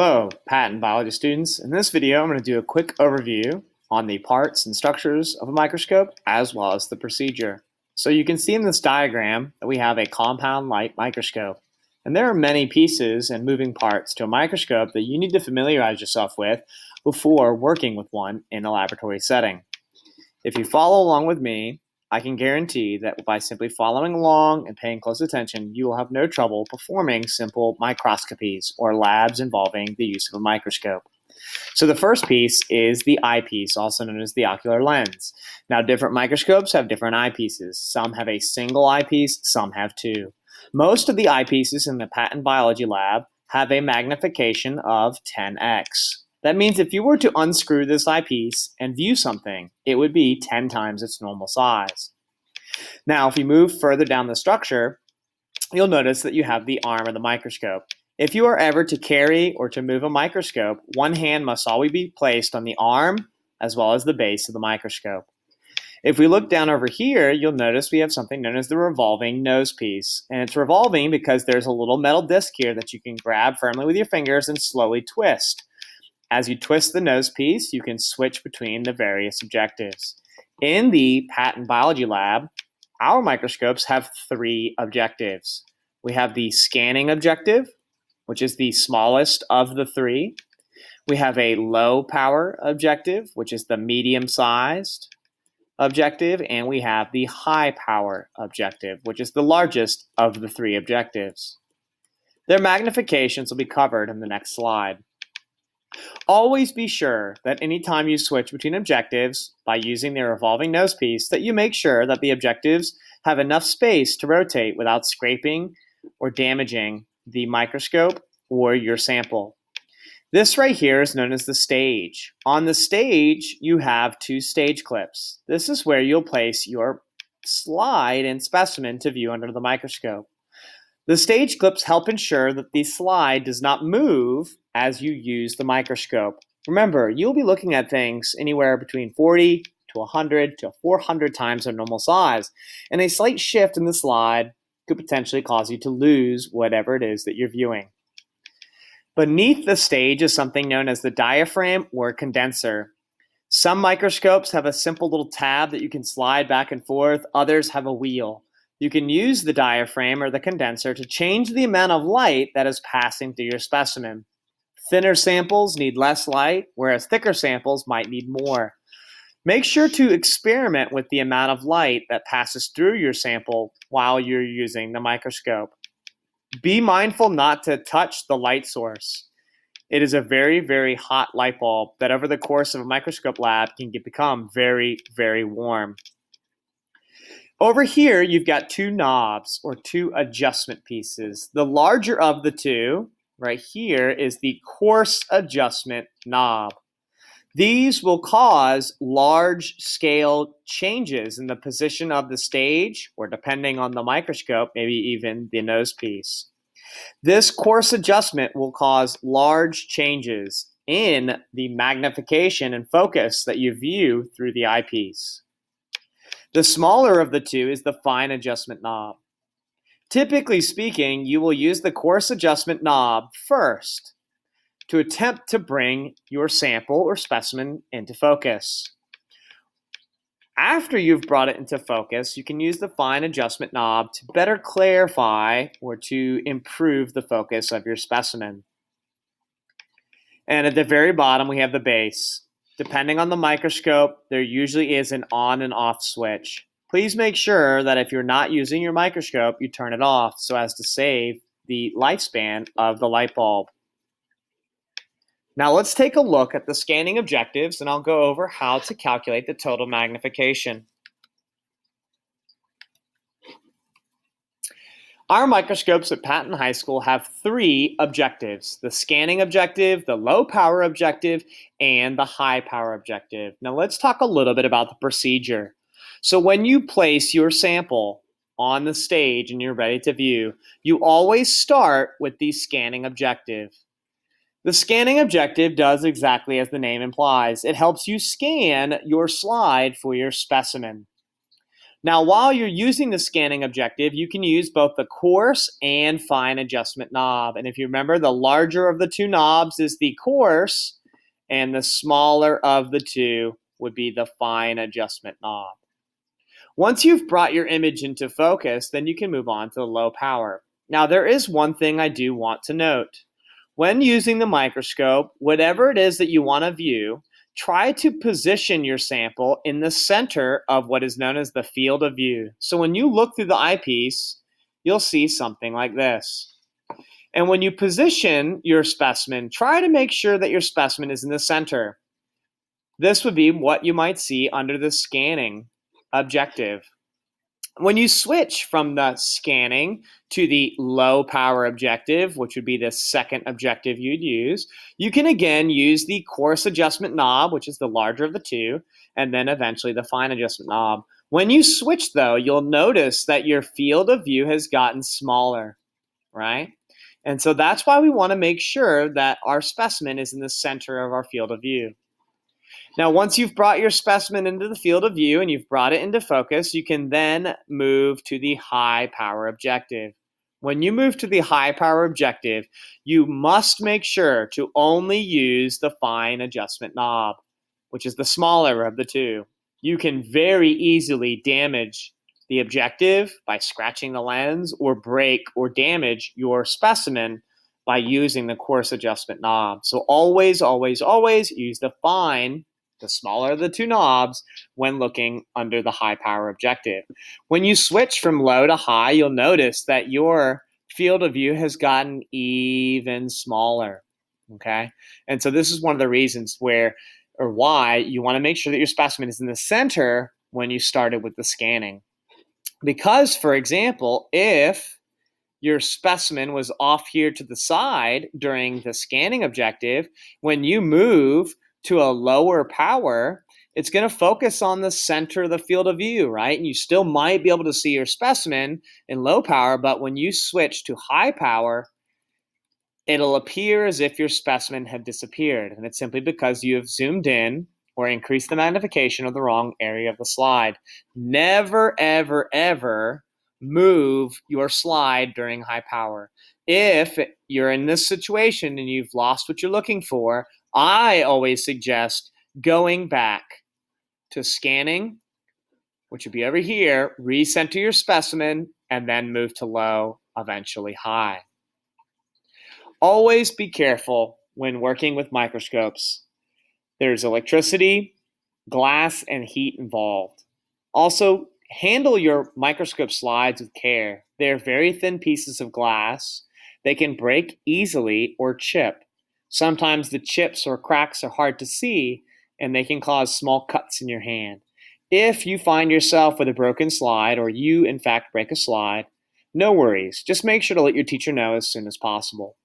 Hello, patent biology students. In this video, I'm going to do a quick overview on the parts and structures of a microscope as well as the procedure. So you can see in this diagram that we have a compound light microscope. And there are many pieces and moving parts to a microscope that you need to familiarize yourself with before working with one in a laboratory setting. If you follow along with me, I can guarantee that by simply following along and paying close attention, you will have no trouble performing simple microscopies or labs involving the use of a microscope. So the first piece is the eyepiece, also known as the ocular lens. Now, different microscopes have different eyepieces. Some have a single eyepiece, some have two. Most of the eyepieces in the patent biology lab have a magnification of 10x. That means if you were to unscrew this eyepiece and view something, it would be 10 times its normal size. Now, if you move further down the structure, you'll notice that you have the arm of the microscope. If you are ever to carry or to move a microscope, one hand must always be placed on the arm as well as the base of the microscope. If we look down over here, you'll notice we have something known as the revolving nose piece. And it's revolving because there's a little metal disc here that you can grab firmly with your fingers and slowly twist. As you twist the nose piece, you can switch between the various objectives. In the patent biology lab, our microscopes have three objectives. We have the scanning objective, which is the smallest of the three. We have a low power objective, which is the medium-sized objective, and we have the high power objective, which is the largest of the three objectives. Their magnifications will be covered in the next slide. Always be sure that anytime you switch between objectives by using the revolving nose piece, that you make sure that the objectives have enough space to rotate without scraping or damaging the microscope or your sample. This right here is known as the stage. On the stage, you have two stage clips. This is where you'll place your slide and specimen to view under the microscope. The stage clips help ensure that the slide does not move as you use the microscope. Remember, you'll be looking at things anywhere between 40 to 100 to 400 times their normal size, and a slight shift in the slide could potentially cause you to lose whatever it is that you're viewing. Beneath the stage is something known as the diaphragm or condenser. Some microscopes have a simple little tab that you can slide back and forth. Others have a wheel. You can use the diaphragm or the condenser to change the amount of light that is passing through your specimen. Thinner samples need less light, whereas thicker samples might need more. Make sure to experiment with the amount of light that passes through your sample while you're using the microscope. Be mindful not to touch the light source. It is a very, very hot light bulb that over the course of a microscope lab can become very, very warm. Over here, you've got two knobs or two adjustment pieces. The larger of the two, right here, is the coarse adjustment knob. These will cause large-scale changes in the position of the stage, or depending on the microscope, maybe even the nose piece. This coarse adjustment will cause large changes in the magnification and focus that you view through the eyepiece. The smaller of the two is the fine adjustment knob. Typically speaking, you will use the coarse adjustment knob first to attempt to bring your sample or specimen into focus. After you've brought it into focus, you can use the fine adjustment knob to better clarify or to improve the focus of your specimen. And at the very bottom, we have the base. Depending on the microscope, there usually is an on and off switch. Please make sure that if you're not using your microscope, you turn it off so as to save the lifespan of the light bulb. Now let's take a look at the scanning objectives, and I'll go over how to calculate the total magnification. Our microscopes at Patton High School have three objectives: the scanning objective, the low power objective, and the high power objective. Now let's talk a little bit about the procedure. So when you place your sample on the stage and you're ready to view, you always start with the scanning objective. The scanning objective does exactly as the name implies. It helps you scan your slide for your specimen. Now, while you're using the scanning objective, you can use both the coarse and fine adjustment knob. And if you remember, the larger of the two knobs is the coarse, and the smaller of the two would be the fine adjustment knob. Once you've brought your image into focus, then you can move on to the low power. Now, there is one thing I do want to note. When using the microscope, whatever it is that you want to view, try to position your sample in the center of what is known as the field of view. So when you look through the eyepiece, you'll see something like this. And when you position your specimen, try to make sure that your specimen is in the center. This would be what you might see under the scanning objective. When you switch from the scanning to the low power objective, which would be the second objective you'd use, you can again use the coarse adjustment knob, which is the larger of the two, and then eventually the fine adjustment knob. When you switch though, you'll notice that your field of view has gotten smaller, right? And so that's why we want to make sure that our specimen is in the center of our field of view. Now, once you've brought your specimen into the field of view and you've brought it into focus, you can then move to the high power objective. When you move to the high power objective, you must make sure to only use the fine adjustment knob, which is the smaller of the two. You can very easily damage the objective by scratching the lens, or break or damage your specimen by using the coarse adjustment knob. So always, always, always use the fine, the smaller of the two knobs, when looking under the high power objective. When you switch from low to high, you'll notice that your field of view has gotten even smaller, okay? And so this is one of the reasons why you want to make sure that your specimen is in the center when you started with the scanning. Because, for example, if your specimen was off here to the side during the scanning objective, when you move to a lower power, it's going to focus on the center of the field of view, right? And you still might be able to see your specimen in low power, but when you switch to high power, it'll appear as if your specimen had disappeared. And it's simply because you have zoomed in or increased the magnification of the wrong area of the slide. Never, ever, ever move your slide during high power. If you're in this situation and you've lost what you're looking for, I always suggest going back to scanning, which would be over here, recenter your specimen, and then move to low, eventually high. Always be careful when working with microscopes. There's electricity, glass, and heat involved. Also, handle your microscope slides with care. They're very thin pieces of glass. They can break easily or chip. Sometimes the chips or cracks are hard to see, and they can cause small cuts in your hand. If you find yourself with a broken slide, or you in fact break a slide, no worries. Just make sure to let your teacher know as soon as possible.